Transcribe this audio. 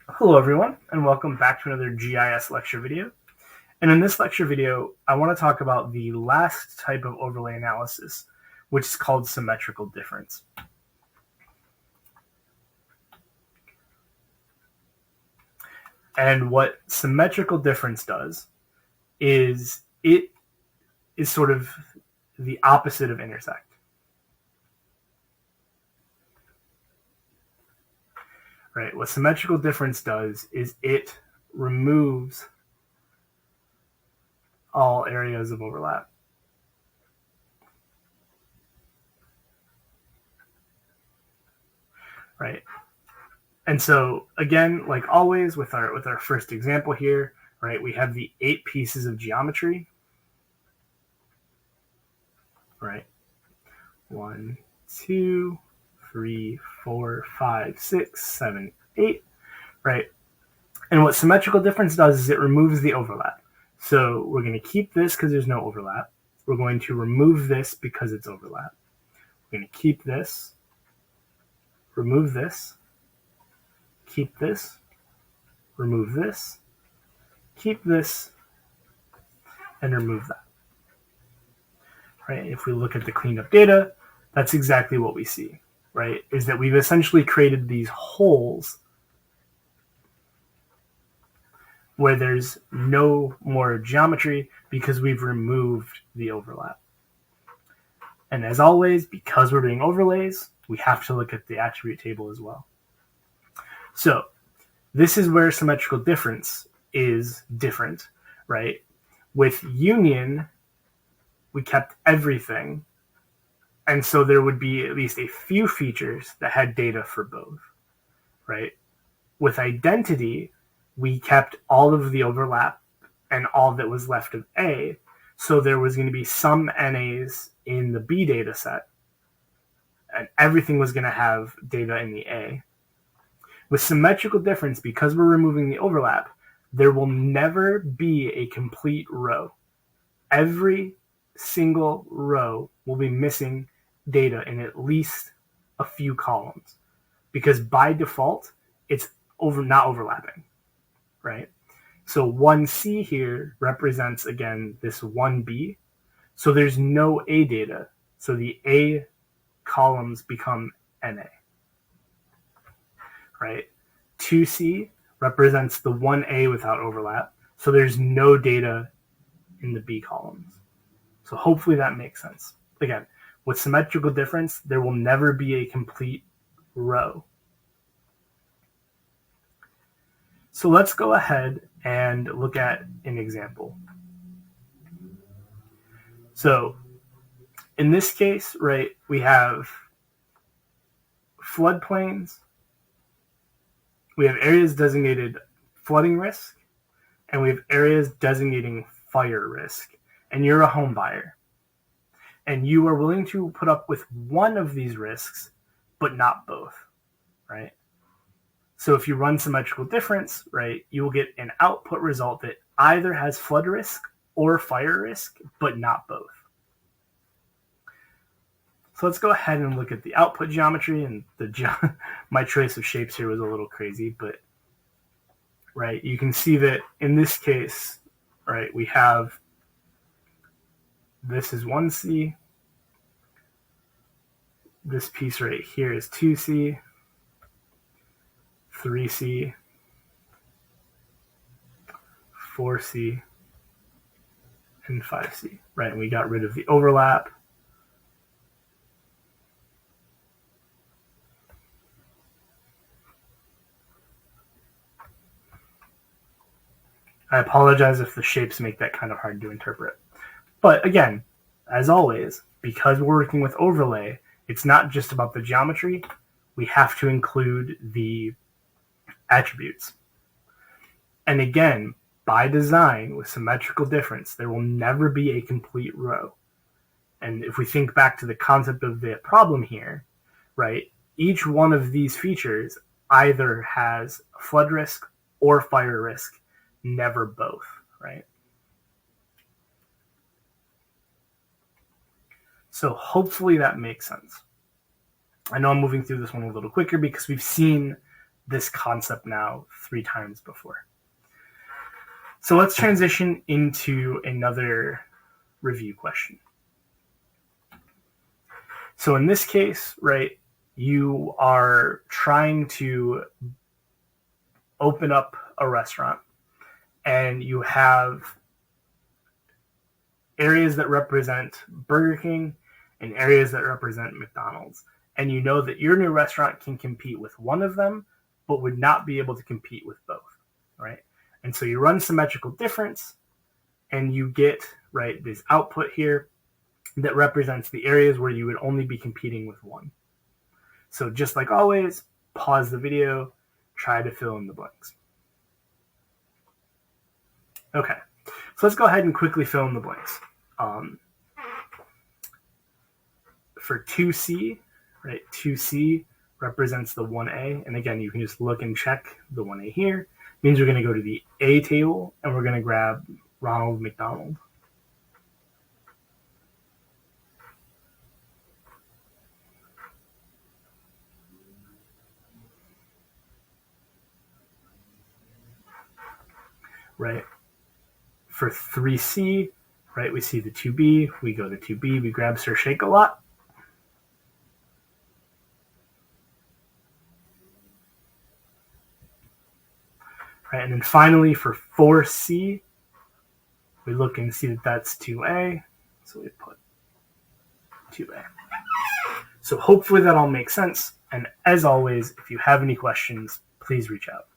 Hello everyone, and welcome back to another GIS lecture video. And in this lecture video, I want to talk about the last type of overlay analysis, which is called symmetrical difference. And what symmetrical difference does is it is sort of the opposite of intersect. Right? What symmetrical difference does is it removes all areas of overlap. Right? And so again, like always with our first example here, right, we have the 8 pieces of geometry. Right? 1, 2, 3, 4, 5, 6, 7, 8. Right? And what symmetrical difference does is it removes the overlap. So we're going to keep this because there's no overlap. We're going to remove this because it's overlap. We're going to keep this, remove this, keep this, remove this, keep this, and remove that. Right? If we look at the cleaned up data, that's exactly what we see, right? Is that we've essentially created these holes where there's no more geometry because we've removed the overlap. And as always, because we're doing overlays, we have to look at the attribute table as well. So this is where symmetrical difference is different, right? With union, we kept everything. And so there would be at least a few features that had data for both, right? With identity, we kept all of the overlap and all that was left of A. So there was going to be some NAs in the B data set, and everything was going to have data in the A. With symmetrical difference, because we're removing the overlap, there will never be a complete row. Every single row will be missing data in at least a few columns, because by default, it's not overlapping, right? So 1C here represents, again, this 1B. So there's no A data. So the A columns become NA, right? 2C represents the 1A without overlap. So there's no data in the B columns. So hopefully that makes sense. Again, with symmetrical difference, there will never be a complete row. So let's go ahead and look at an example. So in this case, right, we have floodplains, we have areas designated flooding risk, and we have areas designating fire risk. And you're a home buyer, and you are willing to put up with one of these risks, but not both, right? So if you run symmetrical difference, right, you will get an output result that either has flood risk or fire risk, but not both. So let's go ahead and look at the output geometry, and my choice of shapes here was a little crazy, but right, you can see that in this case, right, we have this is 1C, this piece right here is 2C, 3C, 4C, and 5C, right? And we got rid of the overlap. I apologize if the shapes make that kind of hard to interpret. But again, as always, because we're working with overlay, it's not just about the geometry. We have to include the attributes. And again, by design, with symmetrical difference, there will never be a complete row. And if we think back to the concept of the problem here, right, each one of these features either has flood risk or fire risk, never both, right? So hopefully that makes sense. I know I'm moving through this one a little quicker because we've seen this concept now 3 times before. So let's transition into another review question. So in this case, right, you are trying to open up a restaurant and you have areas that represent Burger King and areas that represent McDonald's. And you know that your new restaurant can compete with one of them, but would not be able to compete with both, right? And so you run symmetrical difference and you get, right, this output here that represents the areas where you would only be competing with one. So just like always, pause the video, try to fill in the blanks. Okay, so let's go ahead and quickly fill in the blanks. For 2C, right, 2C represents the 1A. And again, you can just look and check the 1A here. It means we're going to go to the A table and we're going to grab Ronald McDonald. Right. For 3C, right, we see the 2B. We go to 2B. We grab Sir Shake-a-Lot. Right, and then finally for 4C, we look and see that that's 2A. So we put 2A. So hopefully that all makes sense. And as always, if you have any questions, please reach out.